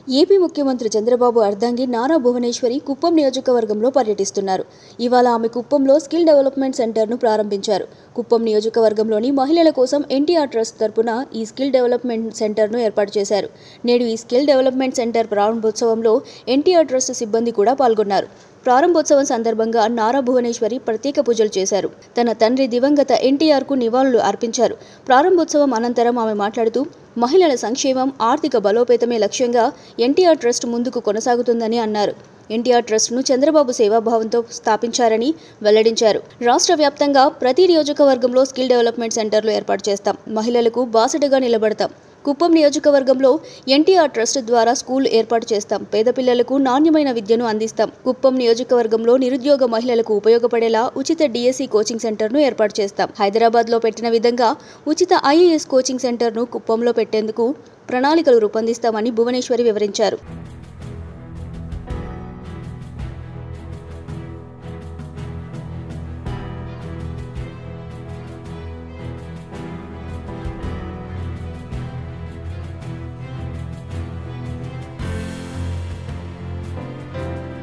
AP ముఖ్యమంత్రి చంద్రబాబు అర్ధాంగి నారా భువనేశ్వరి కుప్పం నియోజకవర్గంలో పర్యటిస్తున్నారు. ఇవాళ ఆమె కుప్పంలో స్కిల్ డెవలప్మెంట్ సెంటర్ను ప్రారంభించారు. కుప్పం నియోజకవర్గంలోని మహిళల కోసం ఎన్టీఆర్ ట్రస్ట్ తరపున ఈ స్కిల్ డెవలప్మెంట్ సెంటర్ను ఏర్పాటు చేశారు. నేడు ఈ స్కిల్ డెవలప్మెంట్ సెంటర్ ప్రారంభోత్సవంలో ఎన్టీఆర్ ట్రస్ట్ సిబ్బంది కూడా పాల్గొన్నారు. ప్రారంభోత్సవం సందర్భంగా నారా భువనేశ్వరి ప్రత్యేక పూజలు చేశారు. తన తండ్రి దివంగత ఎన్టీఆర్కు నివాళులు అర్పించారు. ప్రారంభోత్సవం అనంతరం ఆమె మాట్లాడుతూ మహిళల సంక్షేమం, ఆర్థిక బలోపేతమే లక్ష్యంగా ఎన్టీఆర్ ట్రస్ట్ ముందుకు కొనసాగుతుందని అన్నారు. ఎన్టీఆర్ ట్రస్ట్ను చంద్రబాబు సేవాభావంతో స్థాపించారని వెల్లడించారు. రాష్ట్ర వ్యాప్తంగా ప్రతి నియోజకవర్గంలో స్కిల్ డెవలప్మెంట్ సెంటర్లు ఏర్పాటు చేస్తాం. మహిళలకు బాసటగా నిలబడతాం. కుప్పం నియోజకవర్గంలో ఎన్టీఆర్ ట్రస్ట్ ద్వారా స్కూల్ ఏర్పాటు చేస్తాం. పేద పిల్లలకు నాణ్యమైన విద్యను అందిస్తాం. కుప్పం నియోజకవర్గంలో నిరుద్యోగ మహిళలకు ఉపయోగపడేలా ఉచిత డిఎస్సి కోచింగ్ సెంటర్ను ఏర్పాటు చేస్తాం. హైదరాబాద్లో పెట్టిన విధంగా ఉచిత ఐఏఎస్ కోచింగ్ సెంటర్ను కుప్పంలో పెట్టేందుకు ప్రణాళికలు రూపొందిస్తామని భువనేశ్వరి వివరించారు.